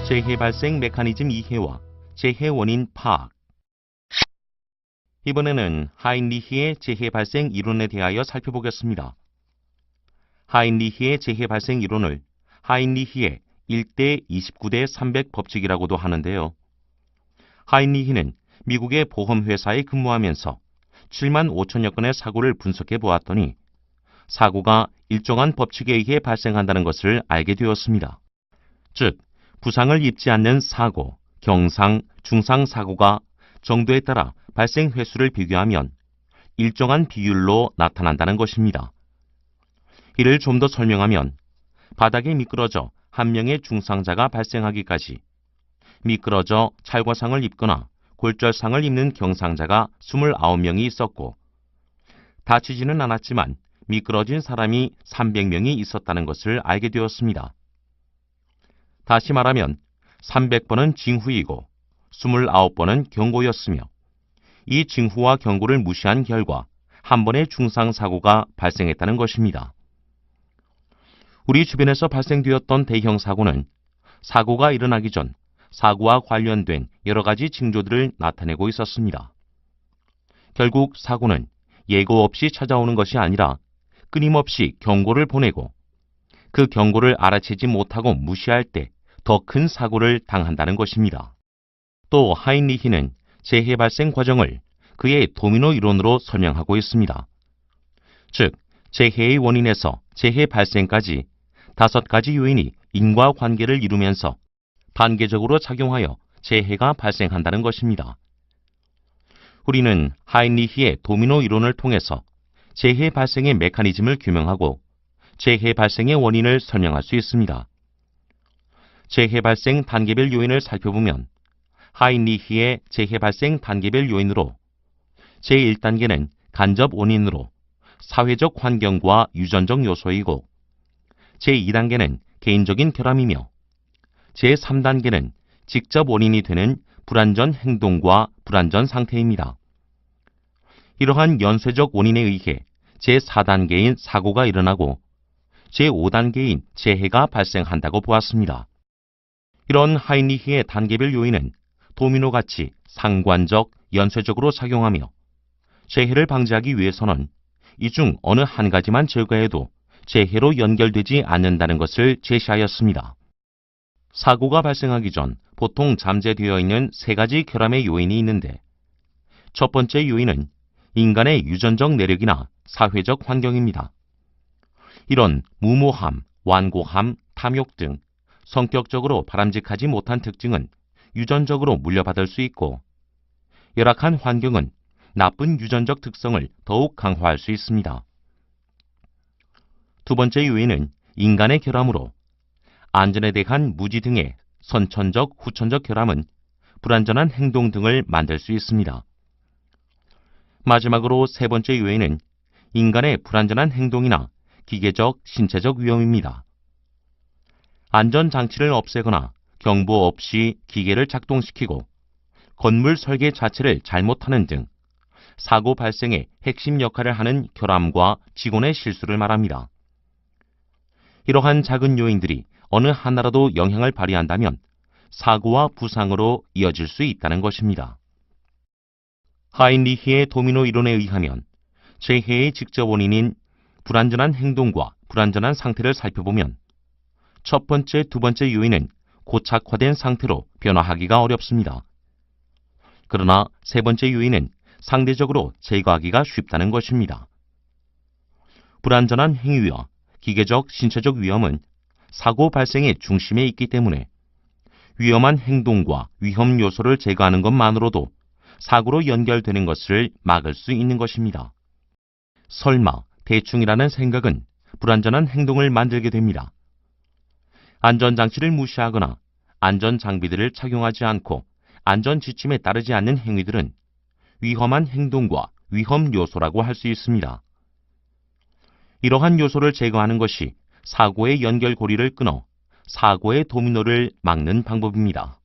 재해 발생 메커니즘 이해와 재해 원인 파악. 이번에는 하인리히의 재해 발생 이론에 대하여 살펴보겠습니다. 하인리히의 재해 발생 이론을 하인리히의 1대 29대 300 법칙이라고도 하는데요. 하인리히는 미국의 보험회사에 근무하면서 7만 5천여 건의 사고를 분석해 보았더니 사고가 일정한 법칙에 의해 발생한다는 것을 알게 되었습니다. 즉, 부상을 입지 않는 사고, 경상, 중상 사고가 정도에 따라 발생 횟수를 비교하면 일정한 비율로 나타난다는 것입니다. 이를 좀 더 설명하면 바닥에 미끄러져 한 명의 중상자가 발생하기까지 미끄러져 찰과상을 입거나 골절상을 입는 경상자가 29명이 있었고 다치지는 않았지만 미끄러진 사람이 300명이 있었다는 것을 알게 되었습니다. 다시 말하면 300번은 징후이고 29번은 경고였으며 이 징후와 경고를 무시한 결과 한 번의 중상사고가 발생했다는 것입니다. 우리 주변에서 발생되었던 대형 사고는 사고가 일어나기 전 사고와 관련된 여러 가지 징조들을 나타내고 있었습니다. 결국 사고는 예고 없이 찾아오는 것이 아니라 끊임없이 경고를 보내고 그 경고를 알아채지 못하고 무시할 때 더 큰 사고를 당한다는 것입니다. 또 하인리히는 재해 발생 과정을 그의 도미노 이론으로 설명하고 있습니다. 즉, 재해의 원인에서 재해 발생까지 5가지 요인이 인과관계를 이루면서 단계적으로 작용하여 재해가 발생한다는 것입니다. 우리는 하인리히의 도미노 이론을 통해서 재해 발생의 메커니즘을 규명하고 재해 발생의 원인을 설명할 수 있습니다. 재해 발생 단계별 요인을 살펴보면 하인리히의 재해 발생 단계별 요인으로 제1단계는 간접 원인으로 사회적 환경과 유전적 요소이고 제2단계는 개인적인 결함이며 제3단계는 직접 원인이 되는 불완전 행동과 불완전 상태입니다. 이러한 연쇄적 원인에 의해 제4단계인 사고가 일어나고 제5단계인 재해가 발생한다고 보았습니다. 이런 하인리히의 단계별 요인은 도미노같이 상관적, 연쇄적으로 작용하며 재해를 방지하기 위해서는 이 중 어느 한 가지만 제거해도 재해로 연결되지 않는다는 것을 제시하였습니다. 사고가 발생하기 전 보통 잠재되어 있는 3가지 결함의 요인이 있는데 첫 번째 요인은 인간의 유전적 내력이나 사회적 환경입니다. 이런 무모함, 완고함, 탐욕 등 성격적으로 바람직하지 못한 특징은 유전적으로 물려받을 수 있고 열악한 환경은 나쁜 유전적 특성을 더욱 강화할 수 있습니다. 두 번째 요인은 인간의 결함으로 안전에 대한 무지 등의 선천적, 후천적 결함은 불완전한 행동 등을 만들 수 있습니다. 마지막으로 세 번째 요인은 인간의 불완전한 행동이나 기계적, 신체적 위험입니다. 안전장치를 없애거나 경보 없이 기계를 작동시키고 건물 설계 자체를 잘못하는 등 사고 발생의 핵심 역할을 하는 결함과 직원의 실수를 말합니다. 이러한 작은 요인들이 어느 하나라도 영향을 발휘한다면 사고와 부상으로 이어질 수 있다는 것입니다. 하인리히의 도미노 이론에 의하면 재해의 직접 원인인 불완전한 행동과 불완전한 상태를 살펴보면 첫 번째, 두 번째 요인은 고착화된 상태로 변화하기가 어렵습니다. 그러나 세 번째 요인은 상대적으로 제거하기가 쉽다는 것입니다. 불완전한 행위와 기계적, 신체적 위험은 사고 발생의 중심에 있기 때문에 위험한 행동과 위험 요소를 제거하는 것만으로도 사고로 연결되는 것을 막을 수 있는 것입니다. 설마, 대충이라는 생각은 불완전한 행동을 만들게 됩니다. 안전장치를 무시하거나 안전장비들을 착용하지 않고 안전지침에 따르지 않는 행위들은 위험한 행동과 위험 요소라고 할 수 있습니다. 이러한 요소를 제거하는 것이 사고의 연결고리를 끊어 사고의 도미노를 막는 방법입니다.